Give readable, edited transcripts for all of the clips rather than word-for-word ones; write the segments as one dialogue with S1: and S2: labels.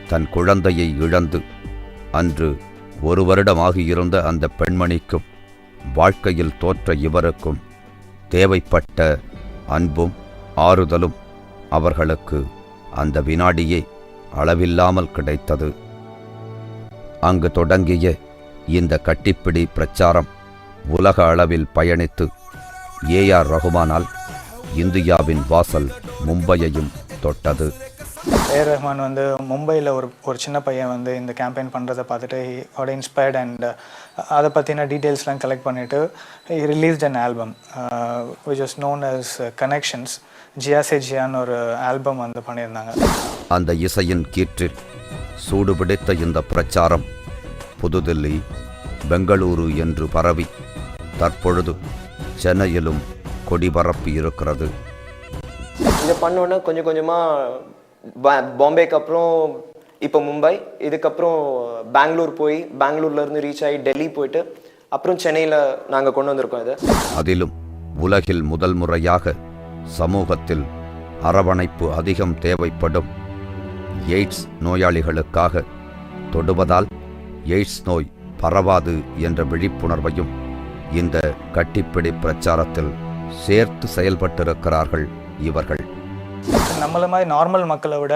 S1: தன் குழந்தையை இழந்து அன்று 1 வருடமாகியிருந்த அந்த பெண்மணிக்கும் வாழ்க்கையில் தோற்ற இவருக்கும் தேவைப்பட்ட அன்பும் ஆறுதலும் அவர்களுக்கு அந்த வினாடியே அளவில்லாமல் கிடைத்தது. அங்கு தொடங்கிய இந்த கட்டிப்பிடி பிரச்சாரம் உலக அளவில் பயணித்து ஏஆர் ரகுமானால் இந்தியாவின் வாசல் மும்பையையும் தொட்டது.
S2: ஏஆர் ரஹ்மான் வந்து மும்பையில் ஒரு சின்ன பையன் வந்து இந்த கேம்பெயின் பண்ணுறதை பார்த்துட்டு அவட இன்ஸ்பயர்ட் அண்ட் அதை பற்றின டீட்டெயில்ஸ்லாம் கலெக்ட் பண்ணிவிட்டு released an album which was known as connections. Jiya Se ஜியான்னு ஒரு ஆல்பம் வந்து பண்ணியிருந்தாங்க.
S1: அந்த இசையின் கீற்றில் சூடுபிடித்த இந்த பிரச்சாரம் புதுதில்லி, பெங்களூரு என்று பரவி தற்பொழுது சென்னையிலும் கொடி பரப்பி இருக்கிறது.
S3: இதை பண்ணோன்னா கொஞ்சம் கொஞ்சமாக பாம்பேக்கு அப்புறம் இப்போ மும்பை, இதுக்கப்புறம் பெங்களூர் போய் பெங்களூர்லேருந்து ரீச் ஆகி டெல்லி போயிட்டு அப்புறம் சென்னையில் நாங்கள் கொண்டு வந்திருக்கோம். இது
S1: அதிலும் உலகில் முதல் முறையாக சமூகத்தில் அரவணைப்பு அதிகம் தேவைப்படும் எய்ட்ஸ் நோயாளிகளுக்காக தொடுவதால் எய்ட்ஸ் நோய் பரவாது என்ற விழிப்புணர்வையும் இந்த கட்டிப்பிடி பிரச்சாரத்தில் சேர்த்து செயல்பட்டிருக்கிறார்கள் இவர்கள்.
S2: நம்மள மாதிரி நார்மல் மக்களை விட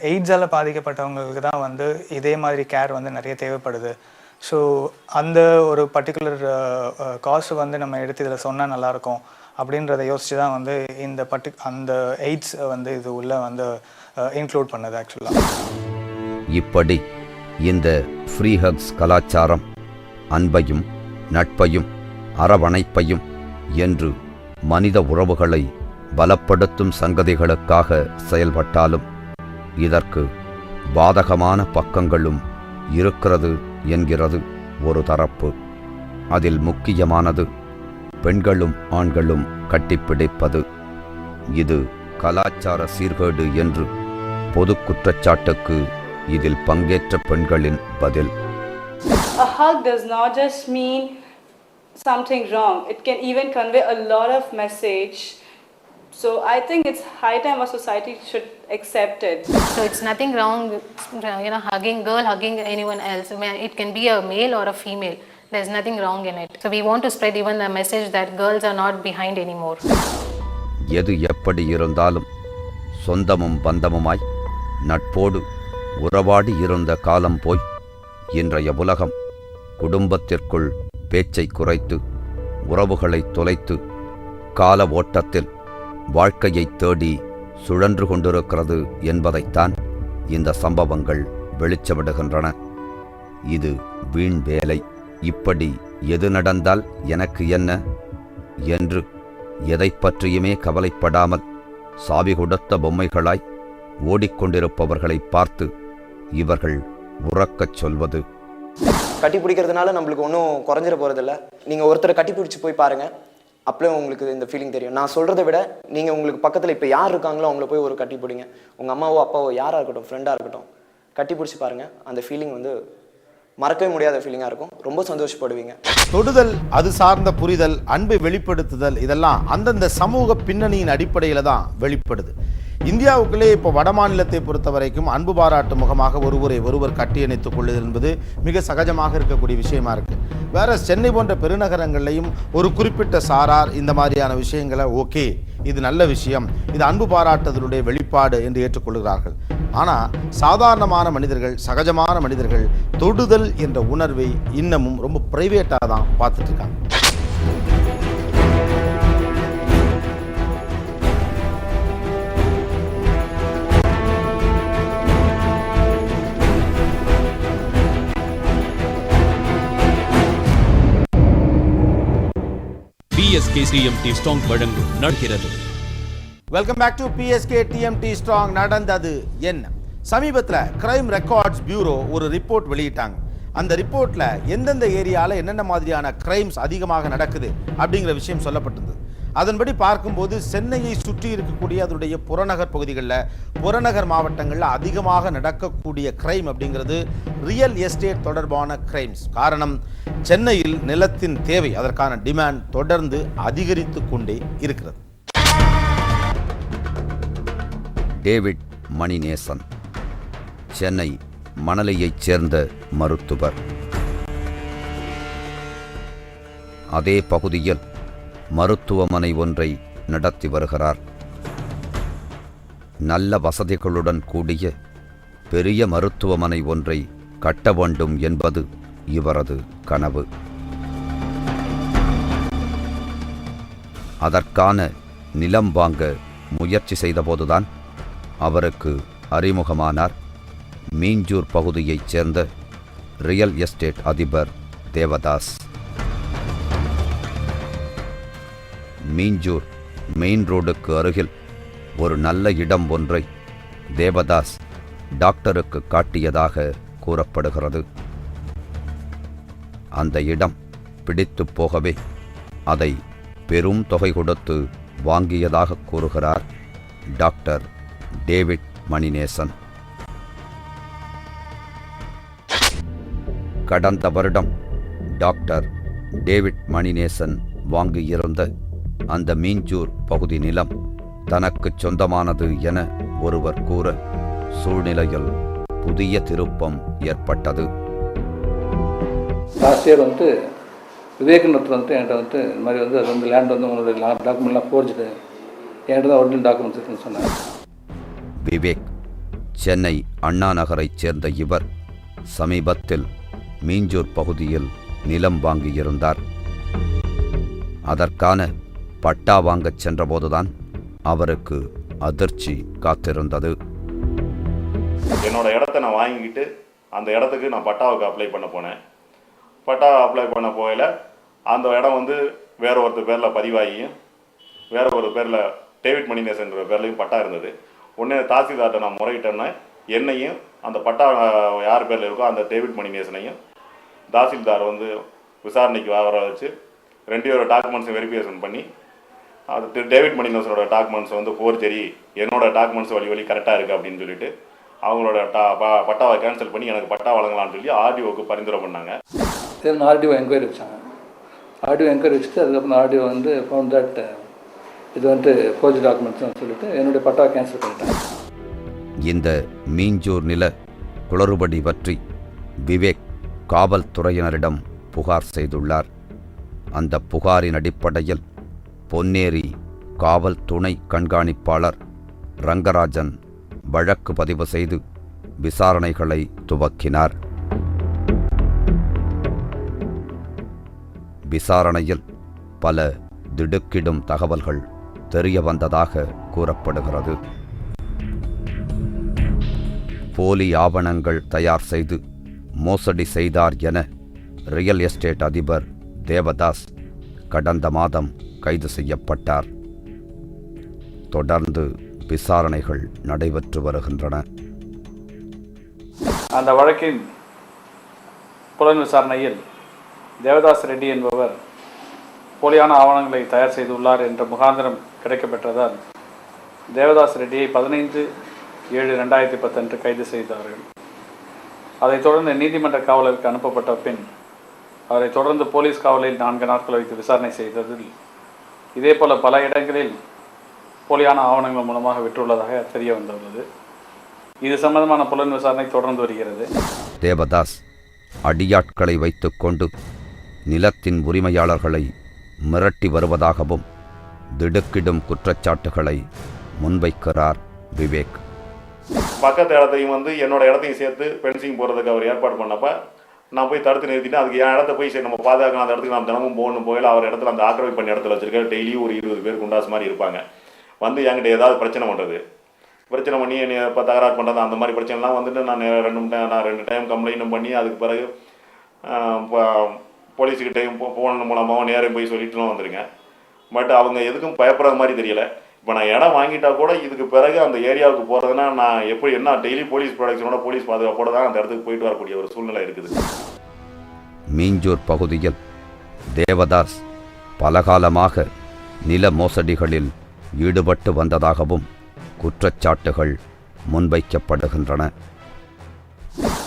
S2: எய்ட்ஸால் பாதிக்கப்பட்டவங்களுக்கு தான் வந்து இதே மாதிரி கேர் வந்து நிறைய தேவைப்படுது. ஸோ அந்த ஒரு பர்டிகுலர் காசு வந்து நம்ம எடுத்து இதில் சொன்னால் நல்லாயிருக்கும் அப்படின்றத யோசித்து தான் வந்து இந்த அந்த எய்ட்ஸ் வந்து இது உள்ள வந்து இன்க்ளூட் பண்ணது ஆக்சுவலாக.
S1: இப்படி இந்த ஃப்ரீ ஹக்ஸ் கலாச்சாரம் அன்பையும் நட்பையும் அரவணைப்பையும் என்று மனித உறவுகளை பலப்படுத்தும் சங்கதிகளுக்காக செயல்பட்டாலும் இதற்கு பாதகமான பக்கங்களும் இருக்கிறது என்கிறது ஒரு தரப்பு. அதில் முக்கியமானது பெண்களும் ஆண்களும் கட்டிப்பிடிப்பது. இது கலாச்சார சீர்கேடு என்று பொது குற்றச்சாட்டுக்கு இதில் பங்கேற்ற பெண்களின் பதில்.
S4: A hug does not just mean something wrong. It can even convey a lot of message. So I think it's high time our society should accept it.
S5: So it's nothing wrong, hugging girl, hugging anyone else. It can be a male or a female. There's nothing wrong in it. So we want to spread even the message that girls are not behind anymore.
S1: எது எப்படி இருந்தாலும் சொந்தமும் பந்தமுமாய் நட்போடு உறவாடி இருந்த காலம் போய் இன்றைய உலகம் குடும்பத்திற்குள் பேச்சை குறைத்து உறவுகளை தொலைத்து கால ஓட்டத்தில் வாழ்க்கையை தேடி சுழன்று கொண்டிருக்கிறது என்பதைத்தான் இந்த சம்பவங்கள் வெளிச்சமிடுகின்றன. இது வீண் வேலை. இப்படி எது நடந்தால் எனக்கு என்ன என்று எதை பற்றியுமே கவலைப்படாமல் சாவி கொடுத்த பொம்மைகளாய் ஓடிக்கொண்டிருப்பவர்களை பார்த்து இவர்கள் உறக்கச் சொல்வது.
S3: கட்டி பிடிக்கிறதுனால நம்மளுக்கு ஒன்றும் குறைஞ்சிட போகிறதில்ல. நீங்கள் ஒருத்தரை கட்டி பிடிச்சி போய் பாருங்கள், அப்படியே உங்களுக்கு இந்த ஃபீலிங் தெரியும். நான் சொல்கிறத விட நீங்கள் உங்களுக்கு பக்கத்தில் இப்போ யார் இருக்காங்களோ அவங்கள போய் ஒரு கட்டி பிடிங்க. உங்கள் அம்மாவோ அப்பாவோ யாராக இருக்கட்டும், ஃப்ரெண்டாக இருக்கட்டும், கட்டி பிடிச்சி பாருங்கள். அந்த ஃபீலிங் வந்து மறக்கவே முடியாத ஃபீலிங்காக இருக்கும். ரொம்ப சந்தோஷப்படுவீங்க.
S6: தொடுதல், அது சார்ந்த புரிதல், அன்பை வெளிப்படுத்துதல், இதெல்லாம் அந்தந்த சமூக பின்னணியின் அடிப்படையில் தான் வெளிப்படுது. இந்தியாவுக்குள்ளே இப்போ வட மாநிலத்தை பொறுத்த வரைக்கும் அன்பு பாராட்டு முகமாக ஒருவர் கட்டியணைத்துக் கொள்ளுதல் என்பது மிக சகஜமாக இருக்கக்கூடிய விஷயமா இருக்கு. வேற சென்னை போன்ற பெருநகரங்கள்லையும் ஒரு குறிப்பிட்ட சாரார் இந்த மாதிரியான விஷயங்களை ஓகே, இது நல்ல விஷயம், இது அன்பு பாராட்டுதலுடைய வெளிப்பாடு என்று ஏற்றுக்கொள்கிறார்கள். ஆனால் சாதாரணமான மனிதர்கள், சகஜமான மனிதர்கள் தொடுதல் என்ற உணர்வை இன்னமும் ரொம்ப பிரைவேட்டாக தான் பார்த்துட்டு இருக்காங்க.
S7: PSK TMT Strong வழங்கும் நடக்கிறது.
S6: Welcome back to PSK TMT Strong. நடந்தது என்ன? சமீபத்தில் கிரைம் ரெக்கார்ட்ஸ் பியூரோ ஒரு ரிப்போர்ட் வெளியிட்டாங்க. அந்த ரிப்போர்ட்டில் எந்தெந்த ஏரியாவில் என்னென்ன மாதிரியான கிரைம்ஸ் அதிகமாக நடக்குது அப்படிங்கிற விஷயம் சொல்லப்பட்டிருந்தது. அதன்படி பார்க்கும்போது சென்னையை சுற்றி இருக்கக்கூடிய அதனுடைய புறநகர் பகுதிகளில், புறநகர் மாவட்டங்களில் அதிகமாக நடக்கக்கூடிய கிரைம் அப்படிங்கிறது ரியல் எஸ்டேட் தொடர்பான கிரைம்ஸ். காரணம், சென்னையில் நிலத்தின் தேவை, அதற்கான டிமாண்ட் தொடர்ந்து அதிகரித்து கொண்டே இருக்கிறது.
S1: டேவிட் மணிநேசன், சென்னை மணலியைச் சேர்ந்த மருத்துவர். அதே பகுதியில் மருத்துவமனை ஒன்றை நடத்தி வருகிறார். நல்ல வசதிகளுடன் கூடிய பெரிய மருத்துவமனை ஒன்றை கட்ட வேண்டும் என்பது இவரது கனவு. அதற்கான நிலம் வாங்க முயற்சி செய்தபோதுதான் அவருக்கு அறிமுகமானார் மீஞ்சூர் பகுதியைச் சேர்ந்த ரியல் எஸ்டேட் அதிபர் தேவதாஸ். மீஞ்சூர் மெயின் ரோடுக்கு அருகில் ஒரு நல்ல இடம் ஒன்றை தேவதாஸ் டாக்டருக்கு காட்டியதாக கூறப்படுகிறது. அந்த இடம் பிடித்து போகவே அதை பெரும் தொகை கொடுத்து வாங்கியதாக கூறுகிறார் டாக்டர் டேவிட் மணிநேசன். கடந்த வருடம் டாக்டர் டேவிட் மணிநேசன் வாங்கியிருந்த அந்த மீஞ்சூர் பகுதி நிலம் தனக்கு சொந்தமானது என ஒருவர் கூற சூழ்நிலையில் புதிய திருப்பம் ஏற்பட்டது.
S8: லாஸ்ட் இயர் விவேகநத்தர் என்கிட்ட இந்த மாதிரி அது லேண்ட் உங்களோட டாக்குமெண்ட்லாம் ஃபோர்ஜ்டு, என்கிட்ட தான் ஒரிஜினல் டாக்குமெண்ட்ஸ் இருக்குன்னு சொன்னார்.
S1: விவேக் சென்னை அண்ணா நகரைச் சேர்ந்த இவர் சமீபத்தில் மீஞ்சூர் பகுதியில் நிலம் வாங்கியிருந்தார். அதற்கான பட்டா வாங்கச் சென்றபோதுதான் அவருக்கு அதிர்ச்சி காத்திருந்தது.
S9: என்னோட இடத்த நான் வாங்கிக்கிட்டு அந்த இடத்துக்கு நான் பட்டாவுக்கு அப்ளை பண்ண போனேன். பட்டா அப்ளை பண்ண போகல அந்த இடம் வேற ஒருத்தர் பேரில் பதிவாகியும் வேற ஒரு பேரில் டேவிட் மணிநேசன்ற பேர்லையும் பட்டா இருந்தது. உடனே தாசில்தார்கிட்ட நான் முறையிட்டேன்னா என்னையும் அந்த பட்டா யார் பேரில் இருக்கோ அந்த டேவிட் மணிநேசனையும் தாசில்தார் விசாரணைக்கு வர வச்சு 2 பேரோட டாக்குமெண்ட்ஸை வெரிஃபிகேஷன் பண்ணி அது டேவிட் மணிநேசனோட டாக்குமெண்ட்ஸ் ஃபோர்ஜரி, என்னோட டாக்குமெண்ட்ஸ் வழி கரெக்டாக இருக்குது அப்படின்னு சொல்லிட்டு அவங்களோட பட்டாவை கேன்சல் பண்ணி எனக்கு பட்டா வழங்கலாம்னு சொல்லி ஆர்டிஓக்கு பரிந்துரை பண்ணாங்க.
S8: சரி, ஆர்டிஓ என்கொயரி வச்சாங்க. ஆர்டிஓ என்கொயரி வச்சுட்டு அதுக்கப்புறம் ஆர்டிஓ ஃபவுண்ட் தட் இது ஃபோர்ஜ் டாக்குமெண்ட்ஸ்னு சொல்லிட்டு என்னுடைய பட்டாவை கேன்சல் பண்ணிட்டாங்க.
S1: இந்த மீஞ்சூர் நில குளறுபடி பற்றி விவேக் காவல்துறையினரிடம் புகார் செய்துள்ளார். அந்த புகாரின் அடிப்படையில் பொன்னேரி காவல் துணை கண்காணிப்பாளர் ரங்கராஜன் வழக்கு பதிவு செய்து விசாரணைகளை துவக்கினார். விசாரணையில் பல திடுக்கிடும் தகவல்கள் தெரிய வந்ததாக கூறப்படுகிறது. போலி ஆவணங்கள் தயார் செய்து மோசடி செய்தார் என ரியல் எஸ்டேட் அதிபர் தேவதாஸ் கடந்த மாதம் கைது செய்யப்பட்டார். தொடர்ந்து விசாரணைகள் நடைபெற்று வருகின்றன.
S10: அந்த வழக்கின் புலன் விசாரணையில் தேவதாஸ் ரெட்டி என்பவர் போலியான ஆவணங்களை தயார் செய்துள்ளார் என்ற முகாந்திரம் கிடைக்கப்பெற்றதால் தேவதாஸ் ரெட்டியை 15/7/2010 அன்று கைது செய்தார்கள். அதைத் தொடர்ந்து நீதிமன்ற காவலருக்கு அனுப்பப்பட்ட பின் அவரை தொடர்ந்து போலீஸ் காவலில் 4 நாட்கள் வைத்து விசாரணை செய்ததில் இதேபோல பல இடங்களில் போலியான ஆவணங்கள் மூலமாக விற்றுள்ளதாக தெரிய வந்துள்ளது. இது சம்பந்தமான புலன் விசாரணை தொடர்ந்து வருகிறது.
S1: தேவதாஸ் அடியாட்களை வைத்துக்கொண்டு நிலத்தின் உரிமையாளர்களை மிரட்டி வருவதாகவும் திடுக்கிடும் குற்றச்சாட்டுகளை முன்வைக்கிறார் விவேக்.
S9: பக்கத்து இடத்தையும் என்னோட இடத்தையும் சேர்த்து ஃபென்சிங் போகிறதுக்கு அவர் ஏற்பாடு பண்ணப்போ நான் போய் தடுத்து நிறுத்திட்டு அதுக்கு என் இடத்த போய் சரி நம்ம பாதுகாக்கலாம், அந்த இடத்துக்கு நம்ம தினமும் போகணும் போயில அவர் இடத்துல அந்த ஆக்கிரமிப்பு பண்ண இடத்துல வச்சிருக்க டெய்லியும் ஒரு 20 பேர் குண்டாஸ் மாதிரி இருப்பாங்க. என்கிட்ட ஏதாவது பிரச்சனை பண்ணுறது, பிரச்சனை பண்ணி என்னை இப்போ தகராறு பண்ணுறது, அந்த மாதிரி பிரச்சனைலாம் நான் 2 டைம் கம்ப்ளைண்ட்டும் பண்ணி அதுக்கு பிறகு போலீஸுக்கிட்டையும் ஃபோன் மூலமாகவும் நேரம் போய் சொல்லிட்டுலாம் வந்திருக்கேன். பட் அவங்க எதுக்கும் பயப்படுற மாதிரி தெரியல. இப்போ நான் இடம் வாங்கிட்டா கூட இதுக்கு பிறகு அந்த ஏரியாவுக்கு போகிறதுனா நான் என்ன டெய்லி போலீஸ் ப்ரொடெக்ஷனோட போலீஸ் பாதுகாப்போட தான் அந்த இடத்துக்கு போயிட்டு வரக்கூடிய ஒரு சூழ்நிலை இருக்குது.
S1: மீஞ்சூர் பகுதியில் தேவதாஸ் பலகாலமாக நில மோசடிகளில் ஈடுபட்டு வந்ததாகவும் குற்றச்சாட்டுகள் முன்வைக்கப்படுகின்றன.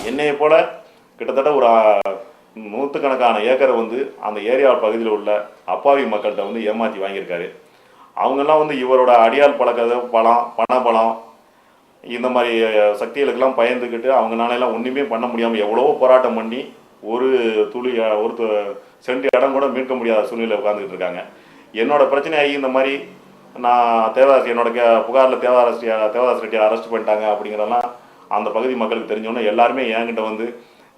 S9: என்னையை போல கிட்டத்தட்ட ஒரு 100கணக்கான ஏக்கரை அந்த ஏரியா பகுதியில் உள்ள அப்பாவி மக்கள்கிட்ட ஏமாற்றி வாங்கியிருக்காரு. அவங்கெல்லாம் இவரோட அடியால் பழக்கிறது பணபலம் இந்த மாதிரி சக்திகளுக்கெல்லாம் பயந்துக்கிட்டு அவங்களால ஒன்றுமே பண்ண முடியாமல் எவ்வளவோ போராட்டம் பண்ணி ஒரு துளி ஒரு சென்ட் இடம் கூட மீட்க முடியாத சூழ்நிலை உட்காந்துக்கிட்டு இருக்காங்க. என்னோட பிரச்சனையாகி இந்த மாதிரி நான் தேவதாஸ் என்னோட புகாரில் தேவதாஸ் ரெட்டியை அரெஸ்ட் பண்ணிட்டாங்க அப்படிங்கிறதெல்லாம் அந்த பகுதி மக்களுக்கு தெரிஞ்சோன்னே எல்லாருமே என்கிட்ட வந்து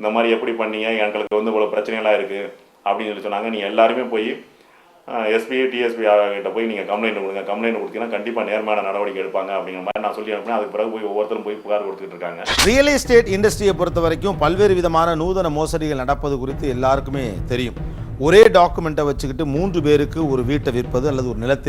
S9: இந்த மாதிரி எப்படி பண்ணீங்க, எங்களுக்கு வந்து இவ்வளோ பிரச்சனைகள்லாம் இருக்குது அப்படின்னு சொல்லி சொன்னாங்க. நீங்கள் எல்லாருமே போய் எஸ்பி டிஎஸ்பி கிட்ட போய் நீங்கள் கம்ப்ளைண்ட் கொடுங்க, கம்ப்ளைண்ட் கொடுத்தீங்கன்னா கண்டிப்பாக நேர்மையான நடவடிக்கை எடுப்பாங்க அப்படிங்கிற மாதிரி நான் சொல்லி அனுப்பினேன். அதுக்கு பிறகு போய் ஒவ்வொருத்தரும் போய் புகார் கொடுத்துட்டு இருக்காங்க.
S6: ரியல் எஸ்டேட் இண்டஸ்ட்ரியை பொறுத்த வரைக்கும் பல்வேறு விதமான நூதன மோசடிகள் நடப்பது குறித்து எல்லாருக்குமே தெரியும். ஒரே டாக்குமெண்ட்டை வச்சுக்கிட்டு 3 பேருக்கு ஒரு வீட்டை விற்பது அல்லது ஒரு நிலத்தை